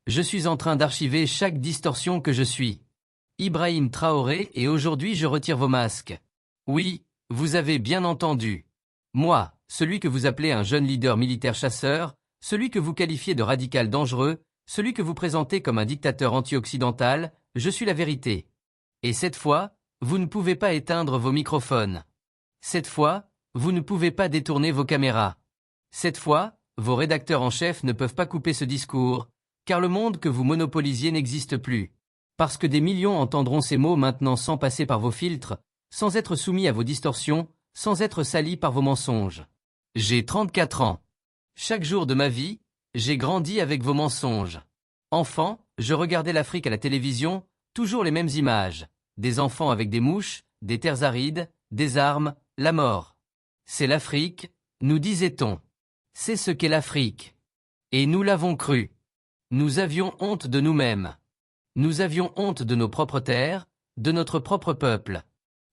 Je suis en train d'archiver chaque distorsion que je suis. Ibrahim Traoré et aujourd'hui je retire vos masques. Oui, vous avez bien entendu. Moi, celui que vous appelez un jeune leader militaire chasseur, celui que vous qualifiez de radical dangereux, celui que vous présentez comme un dictateur anti-occidental, je suis la vérité. Et cette fois, vous ne pouvez pas éteindre vos microphones. Cette fois, vous ne pouvez pas détourner vos caméras. Cette fois, vos rédacteurs en chef ne peuvent pas couper ce discours, car le monde que vous monopolisiez n'existe plus. Parce que des millions entendront ces mots maintenant sans passer par vos filtres, sans être soumis à vos distorsions, sans être salis par vos mensonges. J'ai 34 ans. Chaque jour de ma vie, j'ai grandi avec vos mensonges. Enfant, je regardais l'Afrique à la télévision, toujours les mêmes images. Des enfants avec des mouches, des terres arides, des armes, la mort. C'est l'Afrique, nous disait-on. C'est ce qu'est l'Afrique. Et nous l'avons cru. Nous avions honte de nous-mêmes. Nous avions honte de nos propres terres, de notre propre peuple.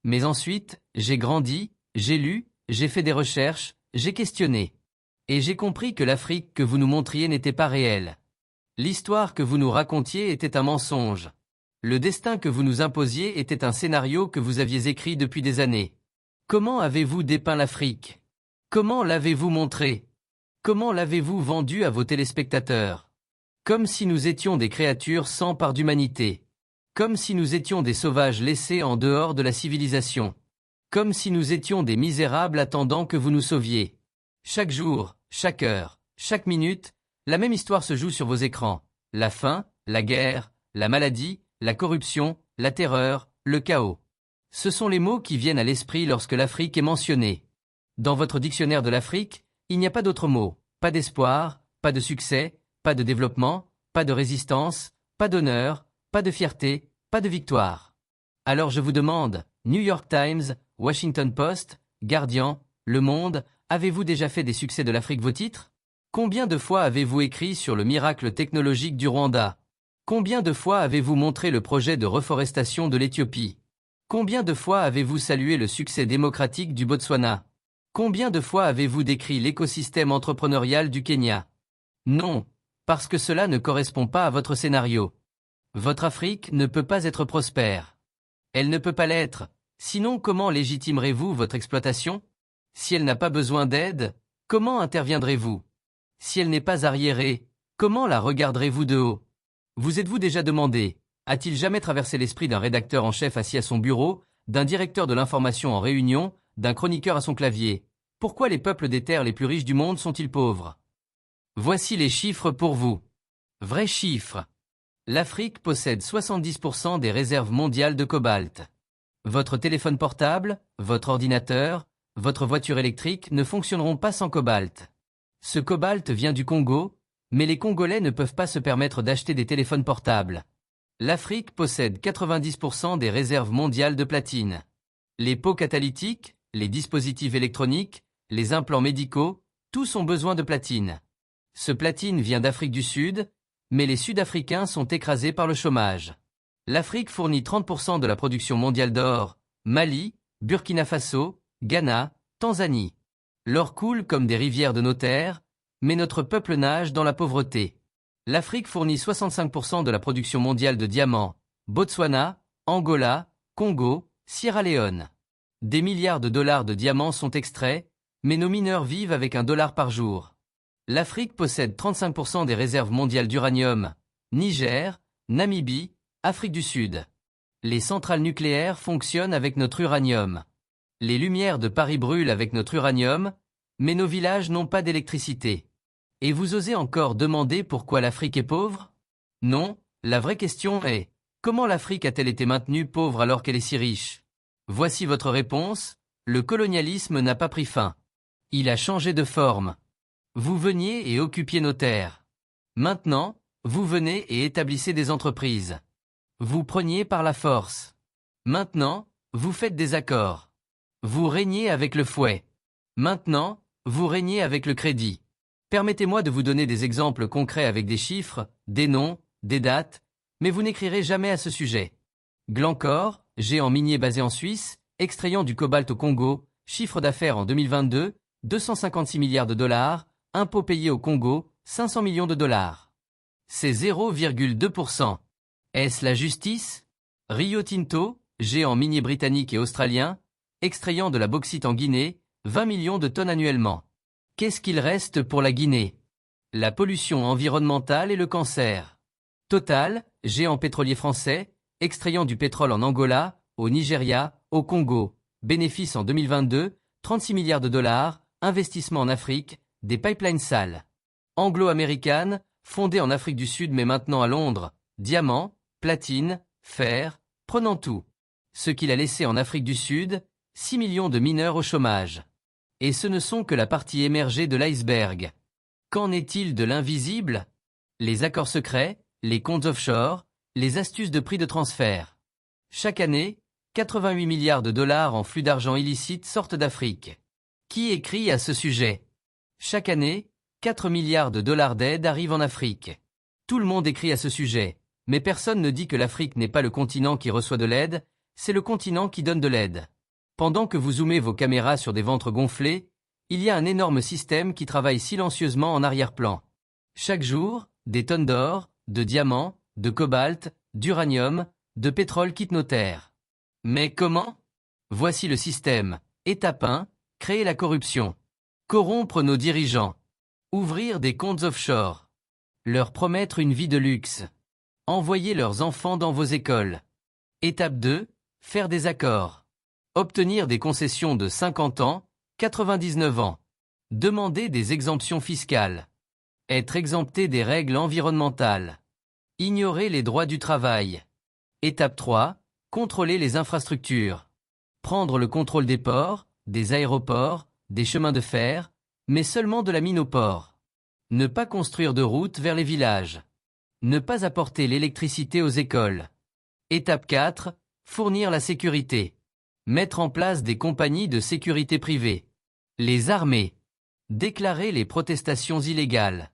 Mais ensuite, j'ai grandi, j'ai lu, j'ai fait des recherches, j'ai questionné. Et j'ai compris que l'Afrique que vous nous montriez n'était pas réelle. L'histoire que vous nous racontiez était un mensonge. Le destin que vous nous imposiez était un scénario que vous aviez écrit depuis des années. Comment avez-vous dépeint l'Afrique? Comment l'avez-vous montré? Comment l'avez-vous vendu à vos téléspectateurs? Comme si nous étions des créatures sans part d'humanité. Comme si nous étions des sauvages laissés en dehors de la civilisation. Comme si nous étions des misérables attendant que vous nous sauviez. Chaque jour, chaque heure, chaque minute, la même histoire se joue sur vos écrans. La faim, la guerre, la maladie, la corruption, la terreur, le chaos. Ce sont les mots qui viennent à l'esprit lorsque l'Afrique est mentionnée. Dans votre dictionnaire de l'Afrique, il n'y a pas d'autres mots. Pas d'espoir, pas de succès, pas de développement, pas de résistance, pas d'honneur, pas de fierté, pas de victoire. Alors je vous demande, New York Times, Washington Post, Guardian, Le Monde, avez-vous déjà fait des succès de l'Afrique vos titres? Combien de fois avez-vous écrit sur le miracle technologique du Rwanda? Combien de fois avez-vous montré le projet de reforestation de l'Éthiopie? Combien de fois avez-vous salué le succès démocratique du Botswana? Combien de fois avez-vous décrit l'écosystème entrepreneurial du Kenya? Non, parce que cela ne correspond pas à votre scénario. Votre Afrique ne peut pas être prospère. Elle ne peut pas l'être, sinon comment légitimerez-vous votre exploitation? Si elle n'a pas besoin d'aide, comment interviendrez-vous? Si elle n'est pas arriérée, comment la regarderez-vous de haut? Vous êtes-vous déjà demandé, a-t-il jamais traversé l'esprit d'un rédacteur en chef assis à son bureau, d'un directeur de l'information en réunion, d'un chroniqueur à son clavier, pourquoi les peuples des terres les plus riches du monde sont-ils pauvres? Voici les chiffres pour vous. Vrais chiffres. L'Afrique possède 70% des réserves mondiales de cobalt. Votre téléphone portable, votre ordinateur, votre voiture électrique ne fonctionneront pas sans cobalt. Ce cobalt vient du Congo, mais les Congolais ne peuvent pas se permettre d'acheter des téléphones portables. L'Afrique possède 90% des réserves mondiales de platine. Les pots catalytiques, les dispositifs électroniques, les implants médicaux, tous ont besoin de platine. Ce platine vient d'Afrique du Sud, mais les Sud-Africains sont écrasés par le chômage. L'Afrique fournit 30% de la production mondiale d'or, Mali, Burkina Faso, Ghana, Tanzanie. L'or coule comme des rivières de nos terres, mais notre peuple nage dans la pauvreté. L'Afrique fournit 65% de la production mondiale de diamants, Botswana, Angola, Congo, Sierra Leone. Des milliards de dollars de diamants sont extraits, mais nos mineurs vivent avec $1 par jour. L'Afrique possède 35% des réserves mondiales d'uranium, Niger, Namibie, Afrique du Sud. Les centrales nucléaires fonctionnent avec notre uranium. Les lumières de Paris brûlent avec notre uranium, mais nos villages n'ont pas d'électricité. Et vous osez encore demander pourquoi l'Afrique est pauvre? Non, la vraie question est, comment l'Afrique a-t-elle été maintenue pauvre alors qu'elle est si riche? Voici votre réponse, le colonialisme n'a pas pris fin. Il a changé de forme. Vous veniez et occupiez nos terres. Maintenant, vous venez et établissez des entreprises. Vous preniez par la force. Maintenant, vous faites des accords. Vous régnez avec le fouet. Maintenant, vous régnez avec le crédit. Permettez-moi de vous donner des exemples concrets avec des chiffres, des noms, des dates, mais vous n'écrirez jamais à ce sujet. Glencore, géant minier basé en Suisse, extrayant du cobalt au Congo, chiffre d'affaires en 2022, 256 milliards de dollars, impôts payés au Congo, 500 millions de dollars. C'est 0,2%. Est-ce la justice? Rio Tinto, géant minier britannique et australien, extrayant de la bauxite en Guinée, 20 millions de tonnes annuellement. Qu'est-ce qu'il reste pour la Guinée? La pollution environnementale et le cancer. Total, géant pétrolier français, extrayant du pétrole en Angola, au Nigeria, au Congo. Bénéfice en 2022, 36 milliards de dollars, investissement en Afrique, des pipelines sales. Anglo-American, fondée en Afrique du Sud mais maintenant à Londres, diamants, platine, fer, prenant tout. Ce qu'il a laissé en Afrique du Sud, 6 millions de mineurs au chômage. Et ce ne sont que la partie émergée de l'iceberg. Qu'en est-il de l'invisible? Les accords secrets, les comptes offshore, les astuces de prix de transfert. Chaque année, 88 milliards de dollars en flux d'argent illicite sortent d'Afrique. Qui écrit à ce sujet? Chaque année, 4 milliards de dollars d'aide arrivent en Afrique. Tout le monde écrit à ce sujet, mais personne ne dit que l'Afrique n'est pas le continent qui reçoit de l'aide, c'est le continent qui donne de l'aide. Pendant que vous zoomez vos caméras sur des ventres gonflés, il y a un énorme système qui travaille silencieusement en arrière-plan. Chaque jour, des tonnes d'or, de diamants, de cobalt, d'uranium, de pétrole quittent nos terres. Mais comment? Voici le système. Étape 1, créer la corruption. Corrompre nos dirigeants. Ouvrir des comptes offshore. Leur promettre une vie de luxe. Envoyer leurs enfants dans vos écoles. Étape 2, faire des accords. Obtenir des concessions de 50 ans, 99 ans. Demander des exemptions fiscales. Être exempté des règles environnementales. Ignorer les droits du travail. Étape 3, contrôler les infrastructures. Prendre le contrôle des ports, des aéroports, des chemins de fer, mais seulement de la mine aux ports. Ne pas construire de routes vers les villages. Ne pas apporter l'électricité aux écoles. Étape 4, fournir la sécurité. Mettre en place des compagnies de sécurité privées. Les armer. Déclarer les protestations illégales.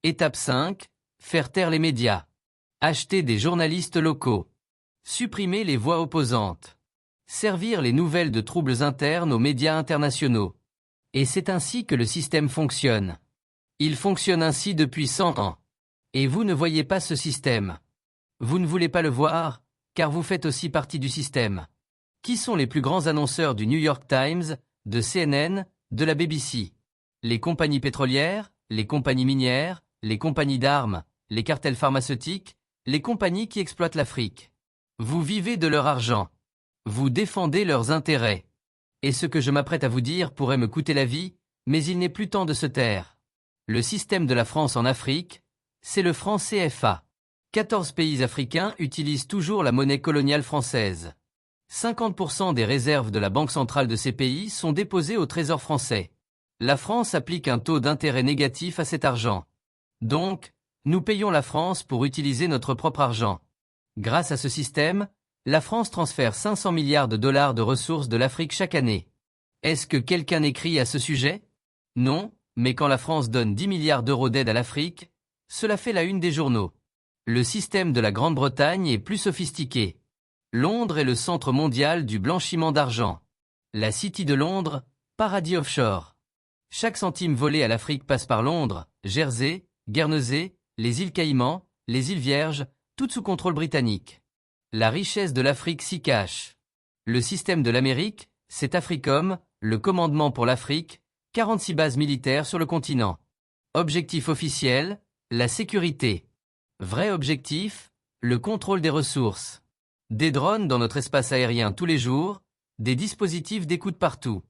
Étape 5, faire taire les médias. Acheter des journalistes locaux. Supprimer les voix opposantes. Servir les nouvelles de troubles internes aux médias internationaux. Et c'est ainsi que le système fonctionne. Il fonctionne ainsi depuis 100 ans. Et vous ne voyez pas ce système. Vous ne voulez pas le voir, car vous faites aussi partie du système. Qui sont les plus grands annonceurs du New York Times, de CNN, de la BBC? Les compagnies pétrolières, les compagnies minières, les compagnies d'armes, les cartels pharmaceutiques, les compagnies qui exploitent l'Afrique. Vous vivez de leur argent. Vous défendez leurs intérêts. Et ce que je m'apprête à vous dire pourrait me coûter la vie, mais il n'est plus temps de se taire. Le système de la France en Afrique, c'est le franc CFA. 14 pays africains utilisent toujours la monnaie coloniale française. 50% des réserves de la Banque centrale de ces pays sont déposées au Trésor français. La France applique un taux d'intérêt négatif à cet argent. Donc, nous payons la France pour utiliser notre propre argent. Grâce à ce système, la France transfère 500 milliards de dollars de ressources de l'Afrique chaque année. Est-ce que quelqu'un écrit à ce sujet? Non, mais quand la France donne 10 milliards d'euros d'aide à l'Afrique, cela fait la une des journaux. Le système de la Grande-Bretagne est plus sophistiqué. Londres est le centre mondial du blanchiment d'argent. La City de Londres, paradis offshore. Chaque centime volé à l'Afrique passe par Londres, Jersey, Guernesey, les îles Caïmans, les îles Vierges, toutes sous contrôle britannique. La richesse de l'Afrique s'y cache. Le système de l'Amérique, c'est Africom, le commandement pour l'Afrique, 46 bases militaires sur le continent. Objectif officiel, la sécurité. Vrai objectif, le contrôle des ressources. Des drones dans notre espace aérien tous les jours, des dispositifs d'écoute partout.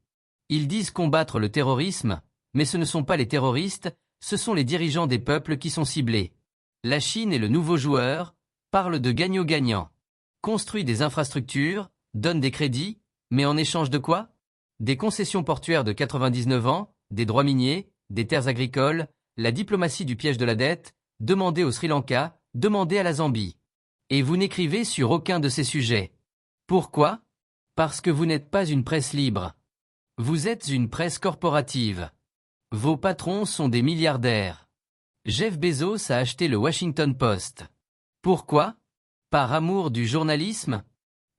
Ils disent combattre le terrorisme, mais ce ne sont pas les terroristes, ce sont les dirigeants des peuples qui sont ciblés. La Chine est le nouveau joueur, parle de gagnant-gagnant. Construit des infrastructures, donne des crédits, mais en échange de quoi? Des concessions portuaires de 99 ans, des droits miniers, des terres agricoles, la diplomatie du piège de la dette, demandez au Sri Lanka, demandez à la Zambie. Et vous n'écrivez sur aucun de ces sujets. Pourquoi? Parce que vous n'êtes pas une presse libre. Vous êtes une presse corporative. Vos patrons sont des milliardaires. Jeff Bezos a acheté le Washington Post. Pourquoi? Par amour du journalisme?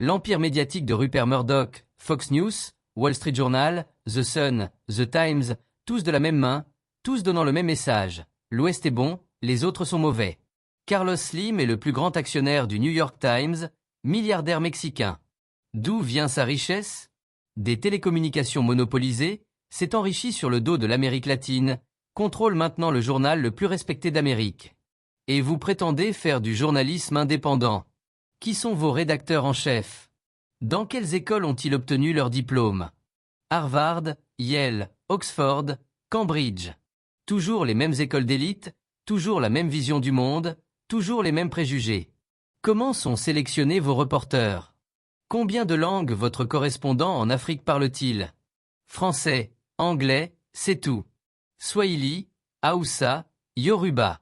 L'empire médiatique de Rupert Murdoch, Fox News, Wall Street Journal, The Sun, The Times, tous de la même main, tous donnant le même message. L'Ouest est bon, les autres sont mauvais. Carlos Slim est le plus grand actionnaire du New York Times, milliardaire mexicain. D'où vient sa richesse? Des télécommunications monopolisées, s'est enrichi sur le dos de l'Amérique latine, contrôle maintenant le journal le plus respecté d'Amérique. Et vous prétendez faire du journalisme indépendant. Qui sont vos rédacteurs en chef? Dans quelles écoles ont-ils obtenu leur diplôme? Harvard, Yale, Oxford, Cambridge. Toujours les mêmes écoles d'élite, toujours la même vision du monde, toujours les mêmes préjugés. Comment sont sélectionnés vos reporters? Combien de langues votre correspondant en Afrique parle-t-il? Français, anglais, c'est tout. Swahili, Haoussa, Yoruba.